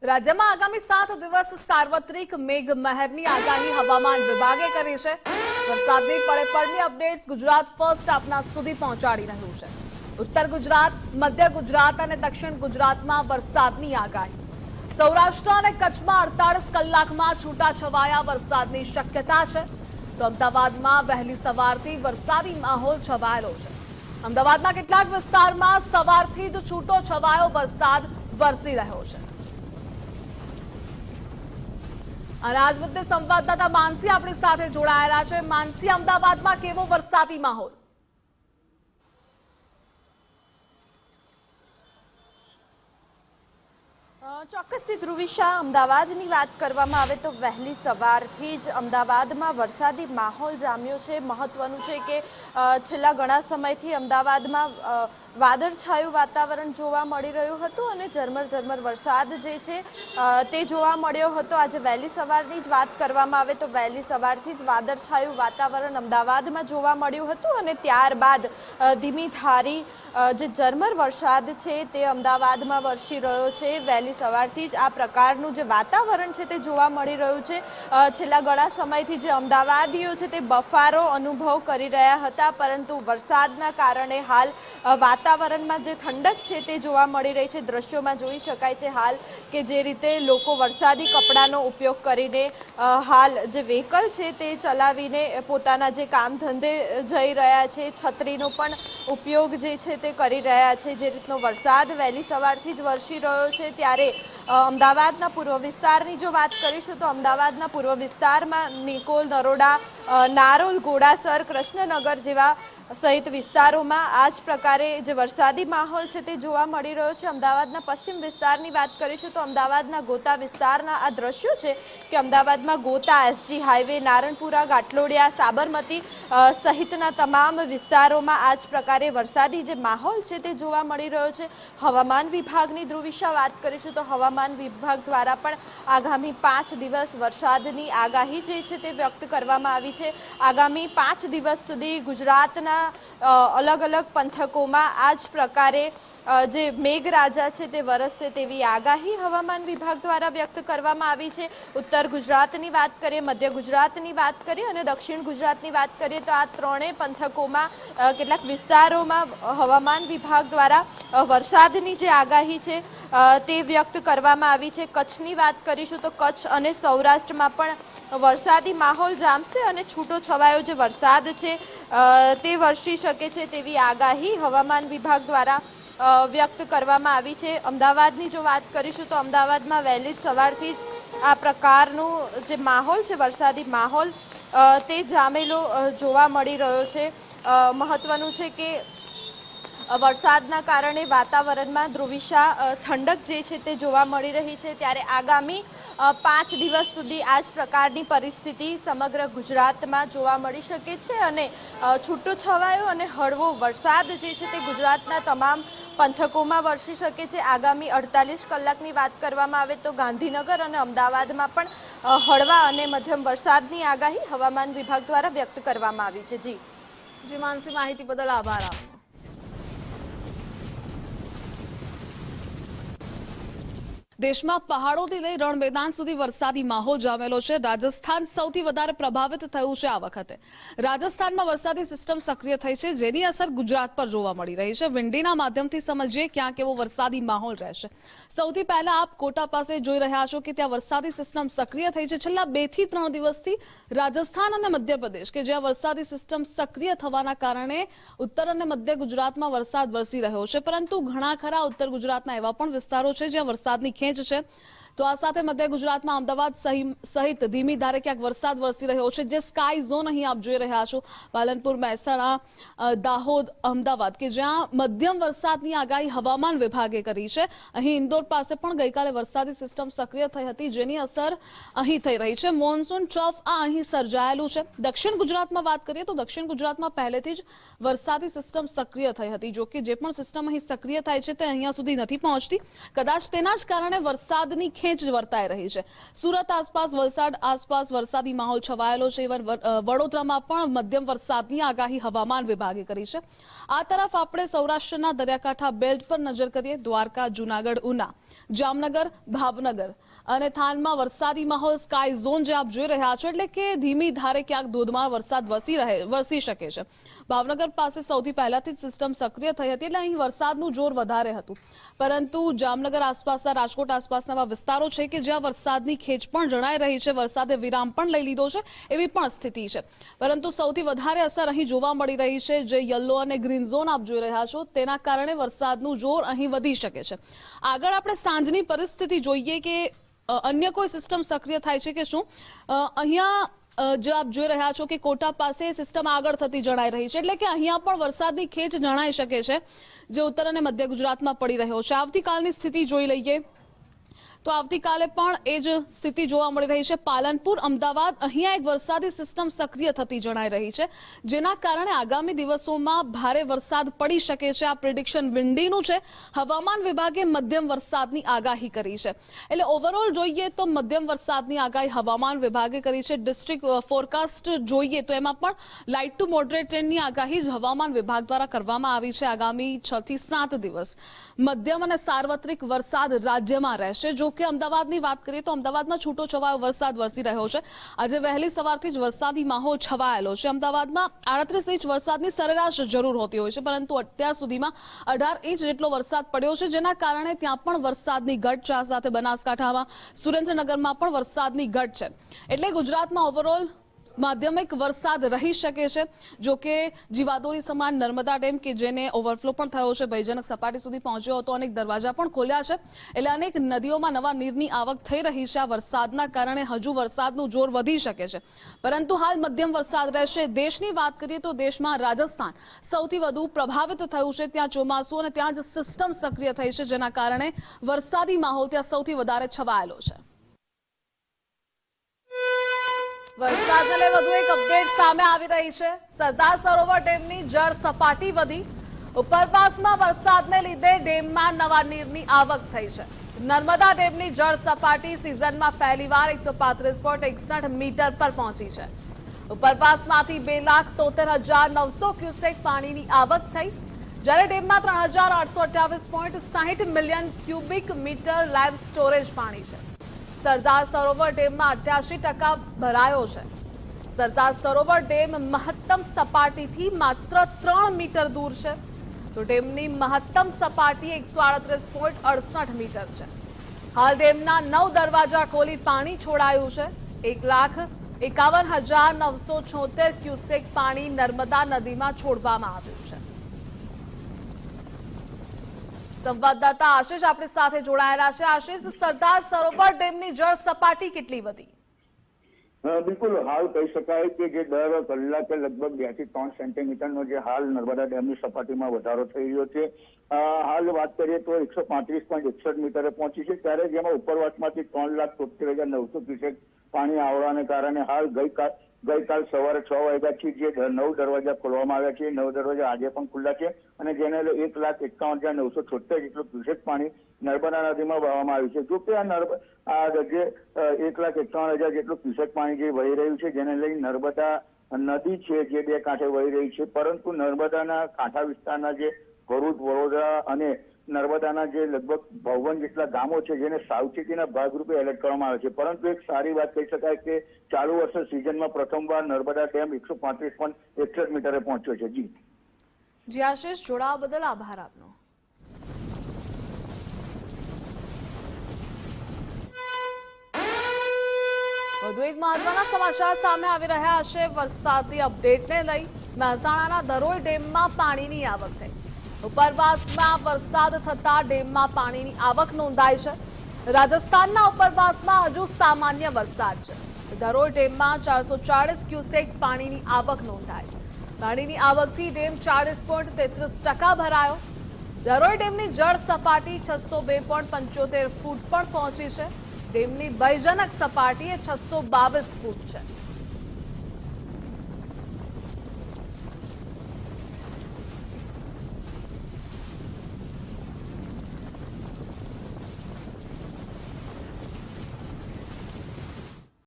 રાજ્યમાં આગામી 7 દિવસ સાર્વત્રિક મેઘમહેરની આગાહી હવામાન વિભાગે કરી છે। વરસાદની પડે અપડેટ્સ ગુજરાત ફર્સ્ટ આપના સુધી પહોંચાડી રહ્યું છે। ઉત્તર ગુજરાત, મધ્ય ગુજરાત અને દક્ષિણ ગુજરાતમાં વરસાદની આગાહી। સૌરાષ્ટ્ર અને કચ્છમાં 48 કલાકમાં છૂટાછવાયા વરસાદની શક્યતા છે। તો અમદાવાદમાં વહેલી સવારથી વરસાદી માહોલ છવાયેલો છે। અમદાવાદના કેટલાક વિસ્તારમાં સવારથી જ છૂટો છવાયો વરસાદ વરસી રહ્યો છે। અને આજ મુદ્દે સંવાદદાતા માનસી આપણી સાથે જોડાયેલા છે। માનસી, અમદાવાદમાં કેવો વરસાદી માહોલ? ચોક્કસથી ધ્રુવિશા, અમદાવાદની વાત કરવામાં આવે તો વહેલી સવારથી જ અમદાવાદમાં વરસાદી માહોલ જામ્યો છે। મહત્વનું છે કે છેલ્લા ઘણા સમયથી અમદાવાદમાં વાદળછાયું વાતાવરણ જોવા મળી રહ્યું હતું અને ઝરમર વરસાદ જે છે તે જોવા મળ્યો હતો। આજે વહેલી સવારની જ વાત કરવામાં આવે તો વહેલી સવારથી જ વાદળછાયું વાતાવરણ અમદાવાદમાં જોવા મળ્યું હતું અને ત્યારબાદ ધીમી ધારી જે ઝરમર વરસાદ છે તે અમદાવાદમાં વરસી રહ્યો છે। વહેલી સવારથી જ આ પ્રકારનું જે વાતાવરણ છે તે જોવા મળી રહ્યું છે। છેલ્લા ઘણા સમયથી જે અમદાવાદીઓ છે તે બફારો અનુભવ કરી રહ્યા હતા, પરંતુ વરસાદના કારણે હાલ વાતાવરણમાં જે ઠંડક છે તે જોવા મળી રહી છે। દ્રશ્યોમાં જોઈ શકાય છે હાલ કે જે રીતે લોકો વરસાદી કપડાનો ઉપયોગ કરીને હાલ જે વ્હીકલ છે તે ચલાવીને પોતાના જે કામ ધંધે જઈ રહ્યા છે, છત્રીનો પણ ઉપયોગ જે છે તે કરી રહ્યા છે। જે રીતનો વરસાદ વહેલી સવારથી જ વરસી રહ્યો છે, ત્યારે અમદાવાદના પૂર્વ વિસ્તારની જો વાત કરીશું તો અમદાવાદના પૂર્વ વિસ્તારમાં નિકોલ, નરોડા, નારોલ, ઘોડાસર, કૃષ્ણનગર જેવા સહિત વિસ્તારોમાં આ જ પ્રકારે જે વરસાદી માહોલ છે તે જોવા મળી રહ્યો છે। અમદાવાદના પશ્ચિમ વિસ્તારની વાત કરીશું તો અમદાવાદના ગોતા વિસ્તારના આ દ્રશ્યો છે કે અમદાવાદમાં ગોતા, એસજી હાઈવે, નારણપુરા, ગાટલોડિયા, સાબરમતી સહિતના તમામ વિસ્તારોમાં આ જ પ્રકારે વરસાદી જે માહોલ છે તે જોવા મળી રહ્યો છે। હવામાન વિભાગની ધ્રુવિશા વાત કરીશું તો હવામાન વિભાગ દ્વારા પણ આગામી 5 દિવસ વરસાદની આગાહી જે છે તે વ્યક્ત કરવામાં આવી છે। આગામી 5 દિવસ સુધી ગુજરાતના અલગ અલગ પંથકોમાં આ જ પ્રકારે જે મેઘરાજા છે તે વરસશે તેવી આગાહી હવામાન વિભાગ દ્વારા વ્યક્ત કરવામાં આવી છે। ઉત્તર ગુજરાતની વાત કરીએ, મધ્ય ગુજરાતની વાત કરીએ અને દક્ષિણ ગુજરાતની વાત કરીએ તો આ ત્રણેય પંથકોમાં કેટલાક વિસ્તારોમાં હવામાન વિભાગ દ્વારા વરસાદની જે આગાહી છે તે વ્યક્ત કરવામાં આવી છે। કચ્છની વાત કરીશું તો કચ્છ અને સૌરાષ્ટ્રમાં પણ વરસાદી માહોલ જામશે અને છૂટો છવાયો જે વરસાદ છે તે વરસી શકે છે તેવી આગાહી હવામાન વિભાગ દ્વારા વ્યક્ત કરવામાં આવી છે। અમદાવાદની જો વાત કરીશું તો અમદાવાદમાં વહેલી સવારથી જ આ પ્રકારનું જે માહોલ છે, વરસાદી માહોલ તે જામેલો જોવા મળી રહ્યો છે। મહત્વનું છે કે વરસાદના કારણે વાતાવરણમાં ધ્રુવિશા ઠંડક જે છે તે જોવા મળી રહી છે, ત્યારે આગામી 5 દિવસ સુધી આ જ પ્રકારની પરિસ્થિતિ સમગ્ર ગુજરાતમાં જોવા મળી શકે છે અને છૂટો છવાયો અને હળવો વરસાદ જે છે તે ગુજરાતના તમામ પંથકોમાં વરસી શકે છે। આગામી 48 કલાકની વાત કરવામાં આવે તો ગાંધીનગર અને અમદાવાદમાં પણ હળવા અને મધ્યમ વરસાદની આગાહી હવામાન વિભાગ દ્વારા વ્યક્ત કરવામાં આવી છે। જી માનસી, માહિતી બદલ આભાર આપનો। દેશમાં પહાડોથી લઈ રણ મેદાન સુધી વરસાદી માહોલ જામેલો છે। રાજસ્થાન સૌથી વધારે પ્રભાવિત થયું છે। આ વખતે રાજસ્થાનમાં વરસાદી સિસ્ટમ સક્રિય થઈ છે, જેની અસર ગુજરાત પર જોવા મળી રહી છે। વિંડીના માધ્યમથી સમજીએ ક્યાં કેવો વરસાદી માહોલ રહેશે। સૌથી પહેલા આપ કોટા પાસે જોઈ રહ્યા છો કે ત્યાં વરસાદી સિસ્ટમ સક્રિય થઈ છે। છેલ્લા 2 થી 3 દિવસથી રાજસ્થાન અને મધ્યપ્રદેશ કે જ્યાં વરસાદી સિસ્ટમ સક્રિય થવાના કારણે ઉત્તર અને મધ્ય ગુજરાતમાં વરસાદ વરસી રહ્યો છે, પરંતુ ઘણા ખરા ઉત્તર ગુજરાતના એવા પણ વિસ્તારો છે જ્યાં વરસાદની ખેંચ છે। તો આ સાથે મધ્ય ગુજરાતમાં અમદાવાદ સહિત ધીમી ધારે ક્યાંક વરસાદ વરસી રહ્યો છે। જે સ્કાય ઝોન અહીં આપ જોઈ રહ્યા છો, પાલનપુર, મહેસાણા, દાહોદ, અમદાવાદ કે જ્યાં મધ્યમ વરસાદની આગાહી હવામાન વિભાગે કરી છે। અહીં ઇન્દોર પાસે પણ ગઈકાલે વરસાદી સિસ્ટમ સક્રિય થઈ હતી, જેની અસર અહીં થઈ રહી છે। મોન્સૂન ટ્રફ આ અહીં સર્જાયેલું છે। દક્ષિણ ગુજરાતમાં વાત કરીએ તો દક્ષિણ ગુજરાતમાં પહેલેથી જ વરસાદી સિસ્ટમ સક્રિય થઈ હતી, જો કે જે પણ સિસ્ટમ અહીં સક્રિય થાય છે તે અહીંયા સુધી નથી પહોંચતી। કદાચ તેના જ કારણે વરસાદની ખેંચ વર્તાઈ રહી છે। સુરત આસપાસ, વલસાડ આસપાસ વરસાદી માહોલ છવાયેલો છે। વડોદરામાં પણ મધ્યમ વરસાદની આગાહી હવામાન વિભાગે કરી છે। આ તરફ આપણે સૌરાષ્ટ્રના દરિયાકાંઠા બેલ્ટ પર નજર કરીએ, દ્વારકા, જૂનાગઢ, ઉના જામનગર, ભાવનગર અને થાનમાં વરસાદી માહોલ સ્કાય ઝોન જે આપ જોઈ રહ્યા છો, એટલે કે ધીમી ધારે ક્યાંક ધોધમાર વરસાદ વરસી શકે છે. ભાવનગર પાસે સૌથી પહેલાથી જ સિસ્ટમ સક્રિય થઈ હતી, એટલે અહીં વરસાદનું જોર વધારે હતું. પરંતુ જામનગર આસપાસના, રાજકોટ આસપાસના વિસ્તારો છે કે જ્યાં વરસાદની ખેંચ પણ જણાઈ રહી છે, વરસાદે વિરામ પણ લઈ લીધો છે, એવી પણ સ્થિતિ છે. પરંતુ સૌથી વધારે અસર અહીં જોવા મળી રહી છે, જે યલો અને ગ્રીન ઝોન આપ જોઈ રહ્યા છો, તેના કારણે વરસાદનું જોર અહીં વધી શકે છે. આગળ આપણે સાંજની પરિસ્થિતિ જોઈએ કે અન્ય કોઈ સિસ્ટમ સક્રિય થાય છે કે શું. અહીંયા જો આપ જોઈ રહ્યા છો કે કોટા પાસે સિસ્ટમ આગળ થતી જણાઈ રહી છે, એટલે કે અહીંયા પણ વરસાદની ખેંચ જણાઈ શકે છે, જે ઉત્તર અને મધ્ય ગુજરાતમાં પડી રહ્યો છે. આવતીકાલની સ્થિતિ જોઈ લઈએ તો આવતીકાલે પણ એ જ સ્થિતિ જોવા મળી રહી છે. પાલનપુર, અમદાવાદ, અહીંયા એક વરસાદી સિસ્ટમ સક્રિય થતી જણાઈ રહી છે, જેના કારણે આગામી દિવસોમાં ભારે વરસાદ પડી શકે છે. આ પ્રિડિક્શન વિન્ડીનું છે. હવામાન વિભાગે મધ્યમ વરસાદની આગાહી કરી છે. એટલે ઓવરઓલ જોઈએ તો મધ્યમ વરસાદની આગાહી હવામાન વિભાગે કરી છે. ડિસ્ટ્રિક્ટ ફોરકાસ્ટ જોઈએ તો એમાં પણ લાઇટ ટુ મોડરેટ રેનની આગાહી જ હવામાન વિભાગ દ્વારા કરવામાં આવી છે. આગામી 6 થી 7 દિવસ મધ્યમ અને સાર્વત્રિક વરસાદ રાજ્યમાં રહેશે. જો કે અમદાવાદની વાત કરીએ તો અમદાવાદમાં છૂટો છવાયો વરસાદ વરસી રહ્યો છે. આજે વહેલી સવારથી જ વરસાદી માહોલ છવાયેલો છે. અમદાવાદમાં 38 ઇંચ વરસાદની સરેરાશ જરૂર હોતી હોય છે, પરંતુ અત્યાર સુધીમાં 18 ઇંચ જેટલો વરસાદ પડ્યો છે, જેના કારણે ત્યાં પણ વરસાદની ઘટ છે. આ સાથે બનાસકાંઠામાં, સુરેન્દ્રનગરમાં પણ વરસાદની ઘટ છે. એટલે ગુજરાતમાં ઓવરઓલ માધ્યમિક વરસાદ રહી શકે છે. જો કે જીવાદોરી સમાન નર્મદા ડેમ કે જેને ઓવરફ્લો પણ થયો છે, ભયજનક સપાટી સુધી પહોંચ્યો હતો, અનેક દરવાજા પણ ખોલ્યા છે, એટલે અનેક નદીઓમાં નવા નીરની આવક થઈ રહી છે. આ વરસાદના કારણે હજુ વરસાદનું જોર વધી શકે છે, પરંતુ હાલ મધ્યમ વરસાદ રહેશે. દેશની વાત કરીએ તો દેશમાં રાજસ્થાન સૌથી વધુ પ્રભાવિત થયું છે. ત્યાં ચોમાસું અને ત્યાં જ સિસ્ટમ સક્રિય થઈ છે, જેના કારણે વરસાદી માહોલ ત્યાં સૌથી વધારે છવાયેલો છે. વરસાદને લઈ વધુ એક અપડેટ સામે આવી રહી છે. સરદાર સરોવર ડેમની જળ સપાટી વધી. ઉપરવાસમાં વરસાદને લીધે ડેમમાં નવા નીરની આવક થઈ છે. નર્મદા ડેમની જળ સપાટી સિઝનમાં પહેલીવાર 135.61 મીટર પર પહોંચી છે. ઉપરવાસમાંથી 2,73,900 ક્યુસેક પાણીની આવક થઈ, જ્યારે ડેમમાં 3,828.60 million cubic metre live storage પાણી છે. સરદાર સરોવર ડેમમાં 88% ભરાયો છે. સરદાર સરોવર ડેમ મહત્તમ સપાટીથી માત્ર 3 મીટર દૂર છે, તો ડેમની મહત્તમ સપાટી 138.68 મીટર છે. હાલ ડેમના 9 દરવાજા ખોલી પાણી છોડાયું છે. 1,51,976 ક્યુસેક પાણી નર્મદા નદીમાં છોડવામાં આવ્યું છે. સંવાદદાતા આશિષ આપણી સાથે જોડાયેલા છે. આશિષ, સરદાર સરોવર ડેમની જળ સપાટી કેટલી વધી? બિલકુલ, હાલ કહી શકાય કે જે દર કલાકે લગભગ 2 થી 3 સેન્ટીમીટરનો જે હાલ નર્મદા ડેમની સપાટીમાં વધારો થઈ રહ્યો છે. હાલ વાત કરીએ તો 135.61 મીટરે પહોંચી છે, ત્યારે જેમાં ઉપરવાસમાંથી 3,73,900 ક્યુસેક પાણી આવવાને કારણે હાલ ગઈકાલ સવારે 6 વાગ્યાથી જે 9 દરવાજા ખોલવામાં આવ્યા છે, 9 દરવાજા આજે પણ ખુલ્લા છે, અને જેને 1,51,976 જેટલું ક્યુસેક પાણી નર્મદા નદીમાં વહાવવામાં આવ્યું છે. જો કે આ જે 1,51,000 જેટલું ક્યુસેક પાણી જે વહી રહ્યું છે, જેને લઈ નર્મદા નદી છે જે બે કાંઠે વહી રહી છે, પરંતુ નર્મદાના કાંઠા વિસ્તારના જે ભરૂચ, વડોદરા અને નર્મદાના જે લગભગ 52 જેટલા ગામો છે, જેને સાવચેતીના ભાગરૂપે એલર્ટ કરવામાં આવે છે. પરંતુ એક સારી વાત કહી શકાય કે ચાલુ વર્ષે સિઝનમાં પ્રથમવાર નર્મદા ડેમ 135.61 મીટરે પહોંચ્યો છે. જી આશિષ, જોડાવા બદલ આભાર આપનો. વધુ એક મહત્વના સમાચાર સામે આવી રહ્યા છે. વરસાદી અપડેટને લઈ મહેસાણાના ધરોઈ ડેમમાં પાણીની આવક થઈ. ઉપરવાસમાં વરસાદ થતા ડેમમાં પાણીની આવક નોંધાઈ છે. રાજસ્થાનના ઉપરવાસમાં હજુ સામાન્ય વરસાદ છે. ધરોઈ ડેમમાં 440 ક્યુસેક પાણીની આવક નોંધાઈ. પાણીની આવકથી ડેમ 40.33% ભરાયો. ધરોઈ ડેમની જળ સપાટી 602.75 ફૂટ પણ પહોંચી છે. ડેમની ભયજનક સપાટી 622 ફૂટ છે.